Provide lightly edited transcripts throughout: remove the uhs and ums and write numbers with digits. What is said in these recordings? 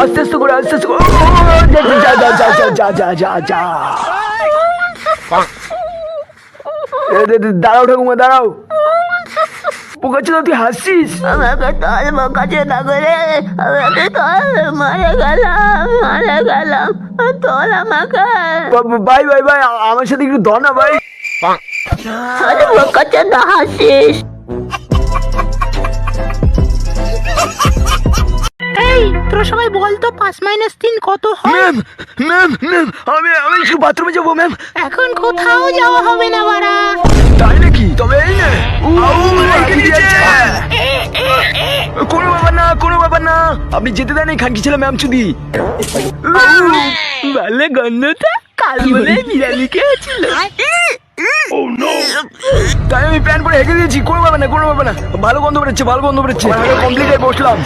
আস্তে আস্তে করে আস্তে আস্তে করে যা যা যা যা যা যা যা যা দাঁড়াও ঠাকুমা দাঁড়াও। বোকাচোদা তুই হাসছিস? আমাকে তোর বোকাচোদা করে আমাকে তোর মারা গেলাম তোর আমাকে ভাই ভাই ভাই আমার সাথে একটু ধর না ভাই। আরে বোকাচোদা হাসিস? এই তোরা সবাই বলতো 5 - 3 কত হয়? ম্যাম ম্যাম ম্যাম আমি একটু বাথরুমে যাবো ম্যাম। এখন কোথাও যাওয়া হবে না বাড়া। তাই নাকি? তবে এই নে কোনো ব্যাপার না কোনো ব্যাপার না, আপনি যেতে দেন এই খানকি ছেলে ম্যাম চুদি। ভালো গন্ধটা কাল বলে বিরিয়ানি খেয়েছিল, তাই আমি প্যান্ট পরে হেঁকে দিয়েছি। কোনো ব্যাপার না কোনো ব্যাপার না, ভালো গন্ধ বেরোচ্ছে ভালো গন্ধ বেরোচ্ছে। কমপ্লিট হয়ে বসলাম।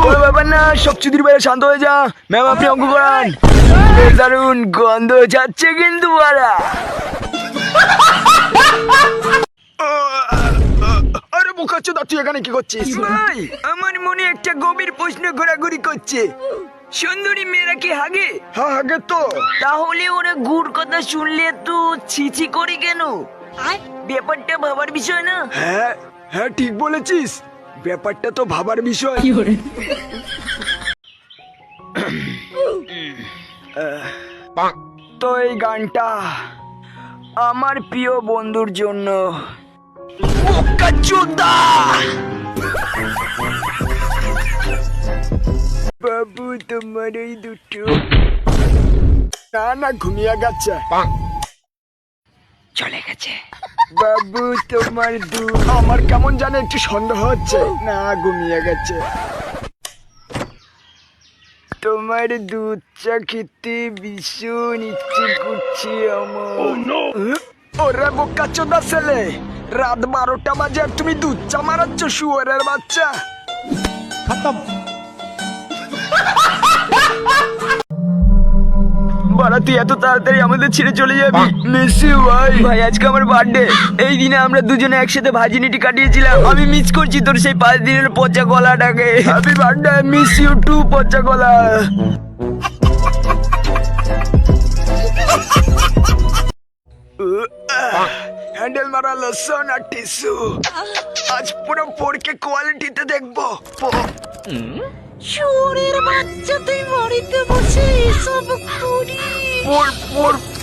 কোনো ব্যাপার না, সব চুদির বাইরে শান্ত হয়ে যা। ম্যাম আপনি অঙ্ক করান। দারুন গন্ধ যাচ্ছে কিন্তু বাড়া। আরে বোকাচোদা তুই এখানে কি করছিস? ভাই আমার মনে একটা গভীর প্রশ্ন ঘোরাঘুরি করছে, সুন্দরী মেয়েরা কি হাগে? হ্যাঁ হাগে তো। তাহলে ওরা গুড় কথা শুনলে তো ছিছি করি কেন? ব্যাপারটা ভাবার বিষয় না? হ্যাঁ হ্যাঁ ঠিক বলেছিস, ব্যাপারটা তো ভাবার বিষয়। তো এই গানটা আমার প্রিয় বন্ধুর জন্য। বোকাচোদা বাবু তোমার ওই দুটো না না ঘুমিয়ে গেছে, চলে গেছে। বাবু তোমার আমার কেমন জানে একটু সন্দেহ হচ্ছে, না ঘুমিয়ে গেছে। তোমার দুধ চা খেতে ভীষণ ইচ্ছে করছে আমার। ওরে বোকাচোদা ছেলে, রাত 12টা বাজে আর তুমি দুধ চা মারাচ্ছ শুয়োরের বাচ্চা। বাড়া তুই এত তাড়াতাড়ি আমাদের ছেড়ে চলে যাবি? মিস ইউ ভাই। ভাই আজকে আমার বার্থডে, এই দিনে আমরা দুজনে একসাথে ভাজিনিটি কাটিয়েছিলাম। আমি মিস করছি তোর সেই 5 দিনের পচা গলাটাকে। Happy birthday, miss you too পচা গলা। হ্যান্ডেল মারা লসন আর টিস্যু, আজ পুরো পড়কে কোয়ালিটিতে দেখবো। শুয়োরের বাচ্চা তুই বাড়িতে বসে এসব করি?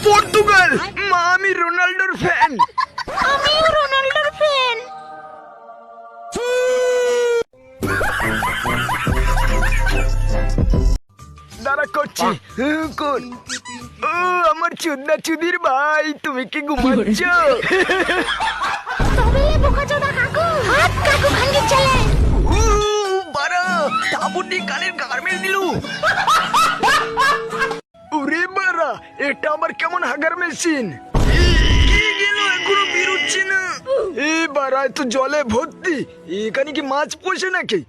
পর্তুগাল মা, আমি রোনাল্ডোর ফ্যান। আমিও রোনাল্ডোর ফ্যান। দাঁড়া করছি কোন? ও আমার চুদনা চুদির ভাই, তুমি কি ঘুমাচ্ছ? তবে বোকাচোদা কাকু, হাত কাকু ভাঙ্গি চলে। বারা তাবুটি কানের গার্মেন্ট দিলু। ওরে বারা, এটা আমার কেমন হাগার মেশিন। কি গেল এখনো বেরোচ্ছে না। এ বারা তো জলে ভর্তি, এখানে কি মাছ পোষে নাকি?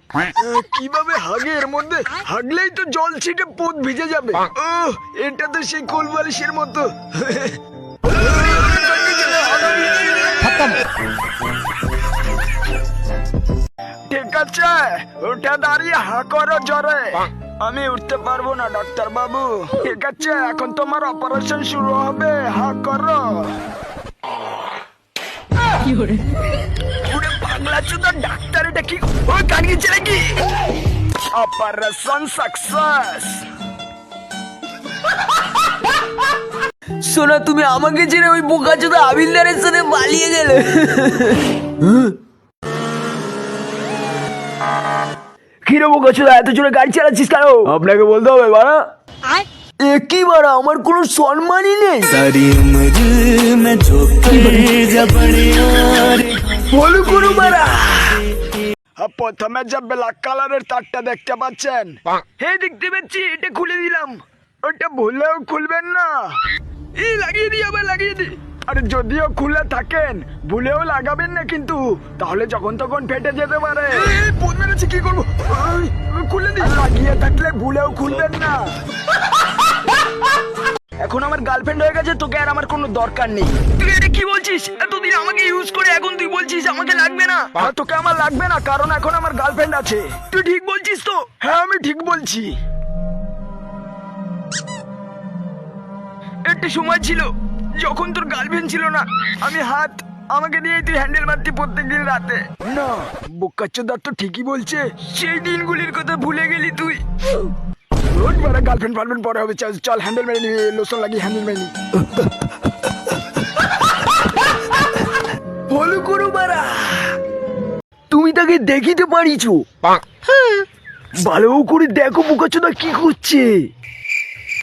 কিভাবে হাগে এর মধ্যে? হাগলেই তো জল ছিটে পোত ভিজে যাবে। ও এটা তো সেই কোলবালিশের মতো। ঠিক আছে ওটা দাঁড়িয়ে হা করো জোরে। আমি উঠতে পারবো না ডাক্তার বাবু। ঠিক আছে এখন তোমার অপারেশন শুরু হবে, হা করো। পুরো পাগলা চোদা ডাক্তার, এটা কি ওই কানিয়েছে নাকি? Operation success. সোনা তুমি আমাকে ছেড়ে ওই বোকাচোদা আবিলদারের সাথে পালিয়ে গেলে। কিরে বোকাচোদা এত জোরে গাড়ি চালাচ্ছিস কেন? আপনাকে বলতে হবে বাড়া। কি বাড়া, আমার কোনো সম্মানই নেই। বলো কোনো বাড়া। প্রথমে যে ব্ল্যাক কালারের তারটা দেখতে পাচ্ছেন, হ্যাঁ দেখতে পাচ্ছি, এটা খুলে দিলাম। ওটা ভুলেও খুলবেন না। এই লাগিয়ে দিই, আবার লাগিয়ে দিই। আর যদিও খুলে থাকেন ভুলেও লাগাবেন না কিন্তু, তাহলে যখন তখন ফেটে যেতে পারে। কি করবো, খুলে দিই। লাগিয়ে থাকলে ভুলেও খুলবেন না। এখন আমার গার্লফ্রেন্ড হয়ে গেছে, তোকে আর আমার কোনো দরকার নেই। তুই এটা কি বলছিস? এতদিন আমাকে ইউজ করে এখন তুই বলছিস আমাকে লাগবে না? হ্যাঁ, তোকে আমার লাগবে না, কারণ এখন আমার গার্লফ্রেন্ড আছে। তুই ঠিক বলছিস তো? হ্যাঁ, আমি ঠিক বলছি। একটা সময় ছিল যখন তোর গার্লফ্রেন্ড ছিল না, আমি আমাকে দিয়ে তুই হ্যান্ডেল মারতি প্রত্যেকদিন রাতে। না, বোকাচ্চোদা তো ঠিকই বলছে। সেই দিনগুলির কথা ভুলে গেলি তুই। রোজ বারা গার্লফ্রেন্ড পরে হবে। চল হ্যান্ডেল মেরে নি, লোশন লাগিয়ে হ্যান্ডেল মেরে নি। ফলো করো বারা। তুমি তাকে দেখিতে পারিছো? ভালো করে দেখো বোকাচ্চোদা কি করছে।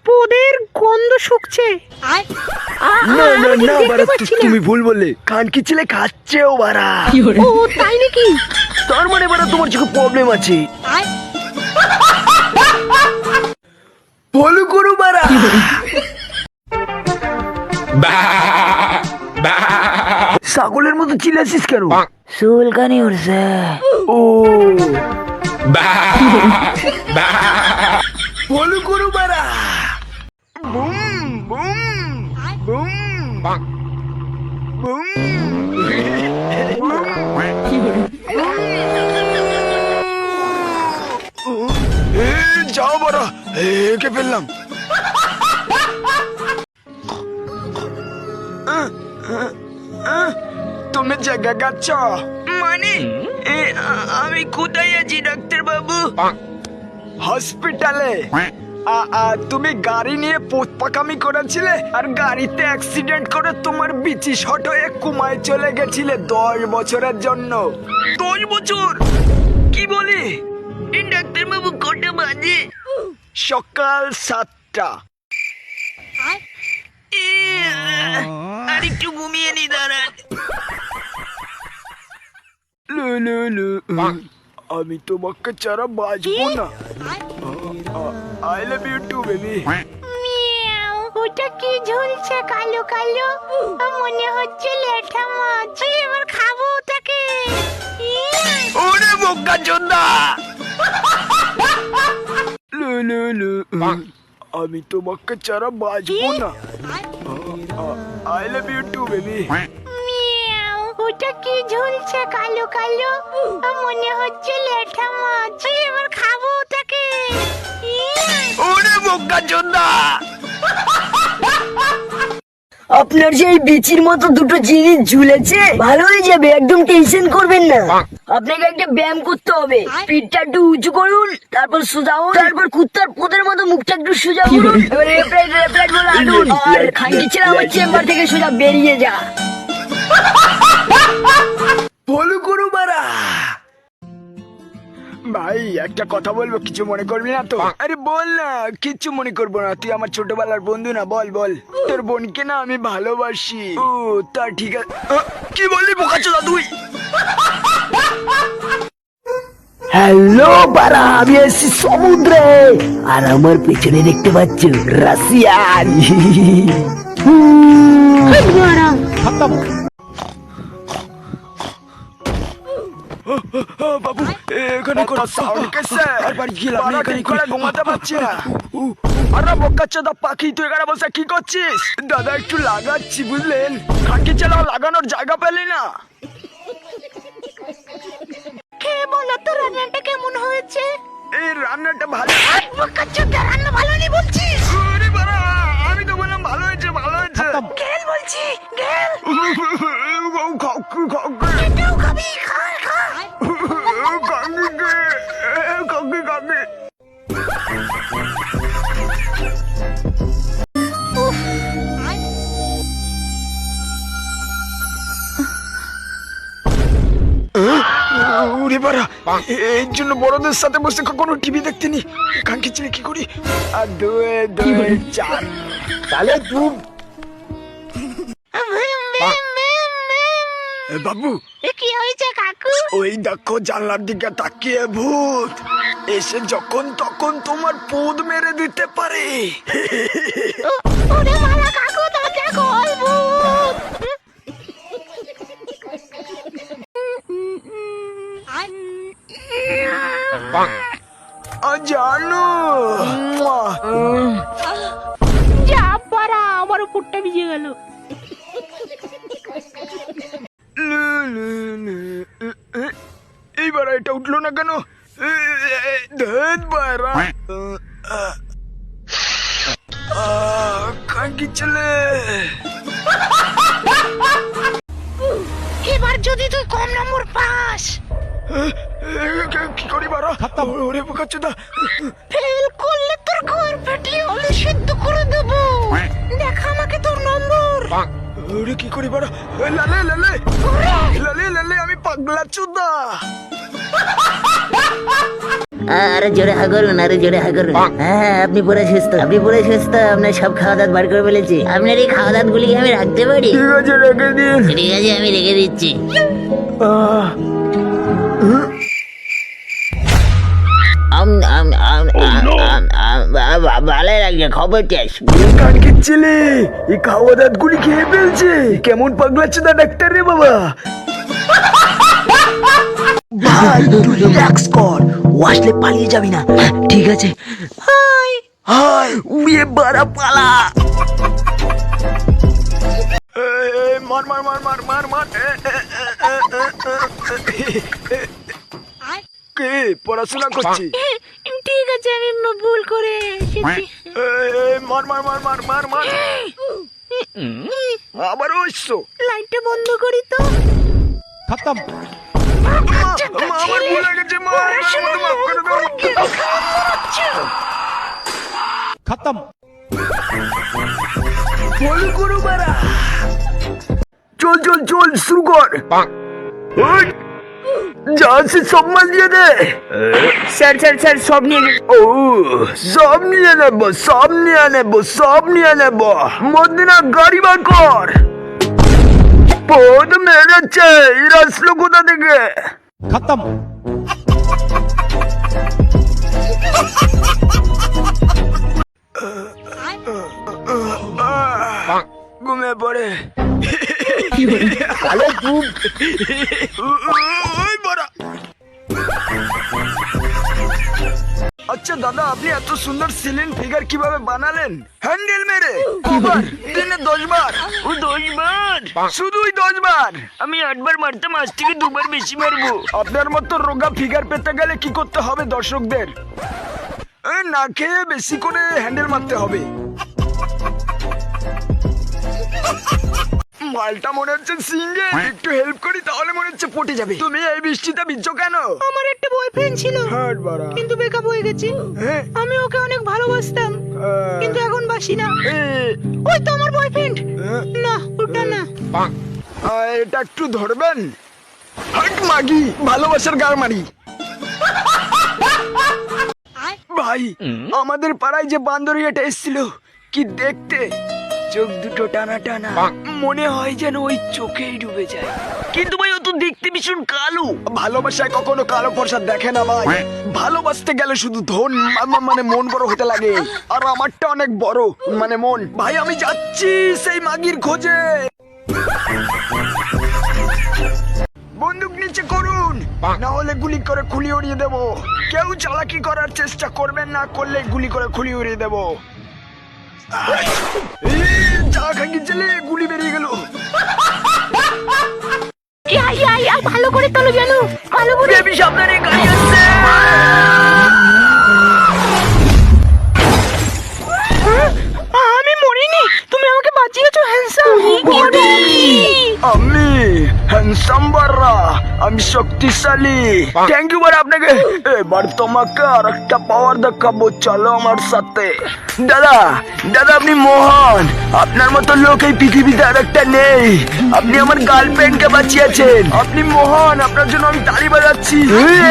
পোদের গন্ধ শুকছে। না না না বারা, তুমি ভুল বললে। খানকি ছেলে খাচ্ছেও বারা। ও তাই নাকি? তার মানে বারা তোমার চোখে প্রবলেম আছে। ফলো করো বারা। ছাগলের মতো চিল্লাছিস কেন? চুলকানি উঠছে। ও ফলো করো বারা। Boom boom boom boom. যাও বারা, একে ফেললাম। তুমি জায়গা গাচ্ছ মানে? আমি কোথায় আছি ডাক্তার বাবু? হসপিটালে। তুমি গাড়ি নিয়ে পোতপাকামি করেছিলে আর গাড়িতে অ্যাক্সিডেন্ট করে তোমার বিচি শট হয়ে কুমায় চলে গেছিলে 10 বছরের জন্য। 10 বছর? কি বলি ডাক্তার বাবু? কটা বাজে? সকাল 7টা। আর একটু ঘুমিয়ে নি, দাঁড়ান। আমি তোমাকে ছাড়া বাঁচবো না। I love you too baby. ওটা কি ঝুলছে কালো কালো? মনে হচ্ছে লেঠা মাছ। এবার খাবো ওটাকে। ওরে বোকা চোদা। আমি তোমাকে ছাড়া বাঁচবো না। I love you too baby. ওটা কি ঝুলছে কালো কালো? মনে হচ্ছে লেঠা মাছ। এবার খাবো ওটাকে। ওরে বোকা চোদা। আপনার সেই বিচির মতো দুটো জিনিস ঝুলেছে, ভালো হয়ে যাবে, একদম টেনশন করবেন না। আপনাকে একটা ব্যায়াম করতে হবে। পিঠটা একটু উঁচু করুন, তারপর সোজা হন, তারপর কুত্তার পোদের মতো মুখটা একটু সোজা করুন, এবার রেপ্লাইট বলে আনুন, আর খানকি ছেলে আমার চেম্বার থেকে সোজা বেরিয়ে যা। ফলো করো বারা। ভাই একটা কথা বলবো, কিছু মনে করবি না তো? আরে বল না, কিচ্ছু মনে করবো না। তুই আমার ছোটবেলার বন্ধু না? বল বল। তোর বোনকে না আমি ভালোবাসি। ও তা ঠিক আছে। কি বললি বোকাচোদা তুই? হ্যালো বারা, আমি এসেছি সমুদ্রে, আর আমার পেছনে দেখতে পাচ্ছ রাশিয়ান। বাবু এখানে কোনো সাউন্ড কেসে? আর বাড়ি গেলাম, আমি এখানে করে ঘুমাতে পারছি না। আরে বোকাচোদা পাখি, তুই এখানে বসে কি করছিস? দাদা একটু লাগাচ্ছি, বুঝলেন? খানকি চালাও, লাগানোর জায়গা পেলি না। খেয়ে বলো তো রান্নাটা কেমন হয়েছে? এই রান্নাটা ভালো। বোকাচোদা, রান্না ভালো নেই বলছিস? আরে বাড়া, আমি তো বললাম ভালো হয়েছে, ভালো হয়েছে। গেল বলছি, গেল। এটাও খাবি? খা খা। এই জন্য বড়দের সাথে বসে কখনো টিভি দেখতেনি। খানকি ছেলে কি করি? 2 2 4। তাহলে তুই বাবু, কি হয়েছে কাকু? ওই দেখো জানলার দিকে তাকিয়ে ভূত এসে যখন তখন তোমার পোদ মেরে দিতে পারে। ওরে মারা কাকু, তাকে কল ভূত। জানো যা পারা ওপরটা ভিজে গেল। এইবার এটা উঠলো না কেন? ধেৎ বাড়া। কাকি ছেলে, এবার যদি তুই কম নম্বর পাস, কি করি বাড়া? ওরে বোকাচোদা, ফেল করলে তোর ঘর ফাটিয়ে আলু সেদ্ধ করে দেবো। দেখ আমাকে তোর নম্বর। ওরে কি করি বাড়া? লালে লালে লালে লালে, আমি পাগলা চোদা। আরে জোরে হা করুন, আরে জোরে হা করুন। হ্যাঁ, আপনি পুরো সুস্থ, আপনি পুরো সুস্থ। আপনার সব খাওয়া দাওয়া বার করে ফেলেছি। আপনার এই খাওয়া দাওয়া গুলি আমি রাখতে পারি? ঠিক আছে, রেখে দিন। ঠিক আছে, আমি রেখে দিচ্ছি। ভালো লাগছে, খবর চাস? কানকির ছেলে, এই খাওয়া দাঁত গুলি খেয়ে ফেলছে। কেমন পাগলা চোদা ডাক্তার রে বাবা। ভাই তুই রিল্যাক্স কর, ও আসলে পালিয়ে যাবি না। ঠিক আছে, হাই উড়িয়ে বাড়া পালা। মার মার মার মার মার মার। কে পড়াশোনা করছি? ঠিক আছে, আমি ভুল করে এসেছি। মার মার মার মার মার মার। আবার ওইসো। লাইটটা বন্ধ করি তো। खत्म আমার ভুলে গেছে, মা মাফ করে দাও। खत्म বল করু বাড়া। চল চল চল, শুরু কর। ওই, যা আছে সব মাল দিয়ে দে। স্যার স্যার স্যার সব নিয়ে ও, সব নিয়ে নেব, সব নিয়ে নেব, সব নিয়ে নেব। মদিনা গাড়ি বার কর। পদ মেরেছে, এরা আসলো কোথা থেকে? खत्म ঘুমে পড়ে। আলো খুব ওই বড়া। আচ্ছা দাদা, আপনি এত সুন্দর সিলিং ফিগার কিভাবে বানালেন? হ্যান্ডেল মেরে দিনে 10 বার? 10 বার? শুধুই 10 বার? আমি 8 বার মারতাম, আজ থেকে 2 বার বেশি মারবো। আপনার মতো রোগা ফিগার পেতে গেলে কি করতে হবে দর্শকদের? না খেয়ে বেশি করে হ্যান্ডেল মারতে হবে। মালটা মনে হচ্ছে সিঙ্গে, একটু হেল্প করি তাহলে মনে হচ্ছে পটে যাবে। তুমি এই বৃষ্টিতে ভিজছো কেন? আমার একটা বয়ফ্রেন্ড ছিল, হাট বাড়া। কিন্তু ব্রেকআপ হয়ে গেছে। হ্যাঁ? আমি ওকে অনেক ভালোবাসতাম, কিন্তু এখন বাসি না। এ, ওই তো আমার বয়ফ্রেন্ড। হ্যাঁ? না, ওটা না। এটা একটু ধরবেন? হাট মাগি, ভালোবাসার গাল মারি। ভাই, আমাদের পাড়ায় যে বান্দরিয়াটা এসেছিল, কি দেখতে! চোখ দুটো টানা টানা, মনে হয় যেন ওই চোখেই ডুবে যায়। কিন্তু ভাই, ও তো দেখতে ভীষণ কালো। ভালোবাসায় কখনো কালো ফর্সা দেখে না ভাই। ভালোবাসতে গেলে শুধু ধন মানে মন বড় হতে লাগে। আর আমারটা অনেক বড়, মানে মন। ভাই আমি যাচ্ছি সেই মাগির খোঁজে। বন্দুক নিচে করুন, না হলে গুলি করে খুলি উড়িয়ে দেবো। কেউ চালাকি করার চেষ্টা করবেন না, করলে গুলি করে খুলি উড়িয়ে দেবো। চা খাকি চলে গুলি বেরিয়ে গেল। ভালো করে তোলো জানো, ভালো করে। বেবি সাবধানে, গাড়ি আসছে। আমি মরিনি, তুমি আমাকে বাঁচিয়েছো হ্যান্ডসাম। আমি হ্যান্ডসাম বাররা, আমি শক্তিশালী। থ্যাংক ইউ বার আপনাকে। এবার তোমাকে আর একটা পাওয়ার দেখাবো, চলো আমার সাথে। দাদা দাদা, আপনি মহান। আপনার মতো লোক এই পৃথিবীতে আর একটা নেই। আপনি আমার গার্লফ্রেন্ডকে বাঁচিয়েছেন। আপনি মহান, আপনার জন্য আমি তালি বাজাচ্ছি।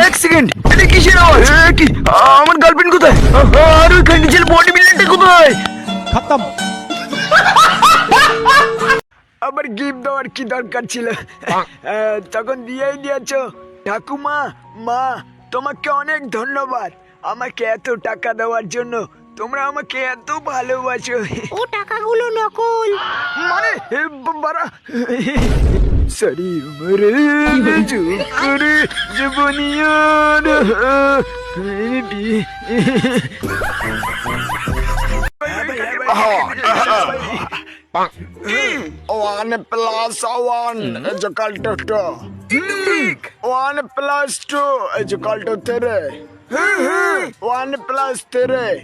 এক সেকেন্ড, এটা কিসের আওয়াজ? কি আমার গার্লফ্রেন্ড কোথায়? আর ওই নিচের বডি বিল্ডারটা কোথায়? खत्म আবার গিফট দেওয়ার কি দরকার ছিল? তখন দিয়েই দিয়েছো। ঠাকুমা, মা, তোমাকে অনেক ধন্যবাদ আমাকে এত টাকা দেওয়ার জন্য। তোমরা আমাকে এত ভালোবাসো। ও টাকাগুলো নকল। মানে বারা সরি মরে করে জীবনিয়ার। 1+1 এই যে কালটো 2 1+2 এই যে কালটো 3 1+3 এই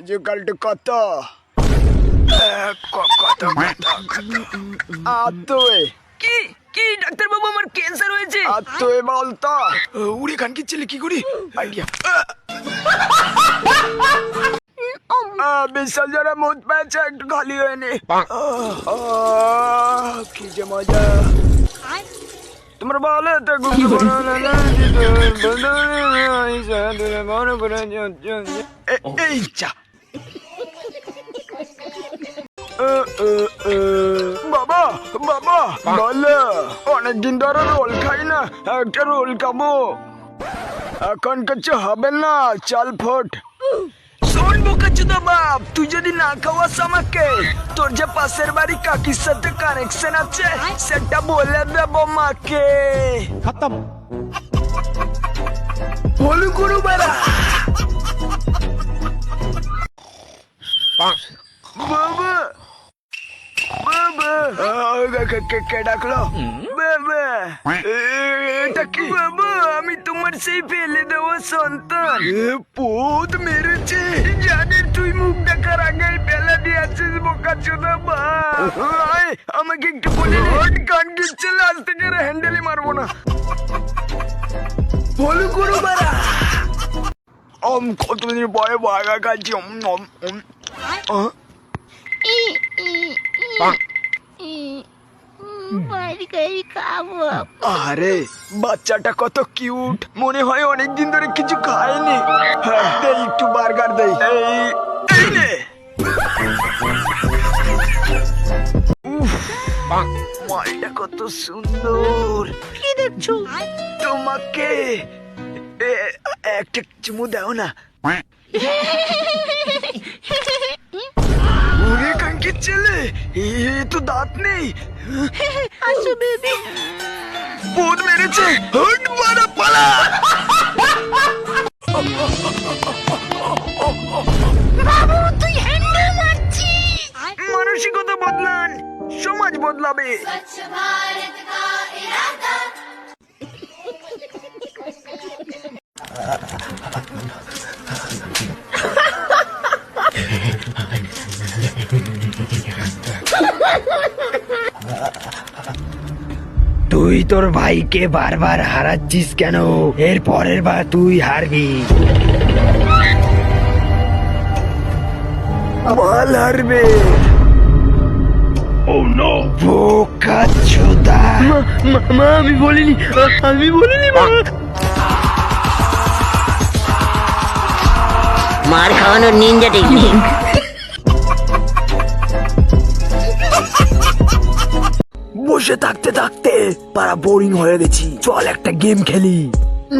যে কালটো কত তুই কি কি ডাক্তার বাবু আমার ক্যান্সার হয়েছে? তুই বলতো উড়ে গান কি ছেলে কি করি আইডিয়া বিশাল যারা মুখ পেয়েছে একটু খালি হয়নি কি যে মজা তোমার বলে তো এই যা বাবা বাবা বলে অনেকদিন ধরে রোল খাই না একটা রোল খাবো এখন কিছু হবে না চাল ফোট শোন বোকাচোদা বাপ তুই যদি না খাওয়াস আমাকে তোর যে পাশের বাড়ি কাকির সাথে কানেকশন আছে সেটা বলে দেবো মাকে खत्म বলু করু বাড়া বাবা বাবা কে ডাকলো বাবা এটা কি বাবা আমি তোমার সেই ফেলে দেওয়া সন্তান পুত মেরেছে জানের তুই মুখ দেখার আগে ফেলে দিয়েছিস বোকাচোদা বাপ আমাকে একটু বলে গান গিচ্ছে আজ থেকে হ্যান্ডেলই মারবো না বলু করু বাড়া কতদিন পরে বাগা খাচ্ছি আরে বাচ্চাটা কত কিউট মনে হয় অনেকদিন ধরে কিছু খায়নি হ্যাঁ দেই একটু বার্গার দেই এই নে মালটা কত সুন্দর কি দেখছো তোমাকে একটা চুমু দাও না ওরে কাঙ্কির ছেলে এ তো দাঁত নেই আসো বেবি ভূত মেরেছে হট মারা পালা বাবু তুই হ্যান্ডেল মারছিস মানসিকতা বদলান সমাজ বদলাবে स्वच्छ भारत का इरादा তুই তোর ভাইকে বারবার হারাচ্ছিস কেন এর পরের বার তুই হারবি বল হারবে ও নো বোকাচোদা মা আমি বলিনি মার খাওয়ানোর নিনজা টেকনিক বসে থাকতে থাকতে পারা বোরিং হয়ে গেছি চল একটা গেম খেলি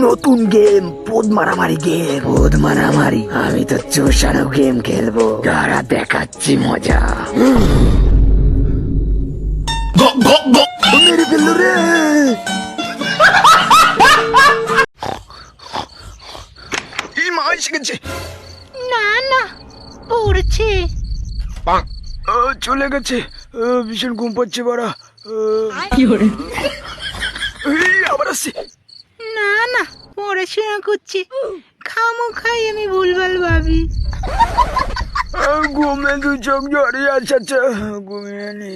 নতুন গেম পোদ মারামারি আমি তো চোষানো গেম খেলবো যারা দেখাচ্ছি মজা মেরে ফেললো রে এই মা এসে গেছে না না পড়ছে চলে গেছে ভীষণ ঘুম পাচ্ছে বাড়া আবার আসছে না না পড়াশোনা করছে খামোখাই আমি ভুলভাল ভাবি ঘুমে দু চোখ জড়িয়ে আছে ঘুমিয়ে নি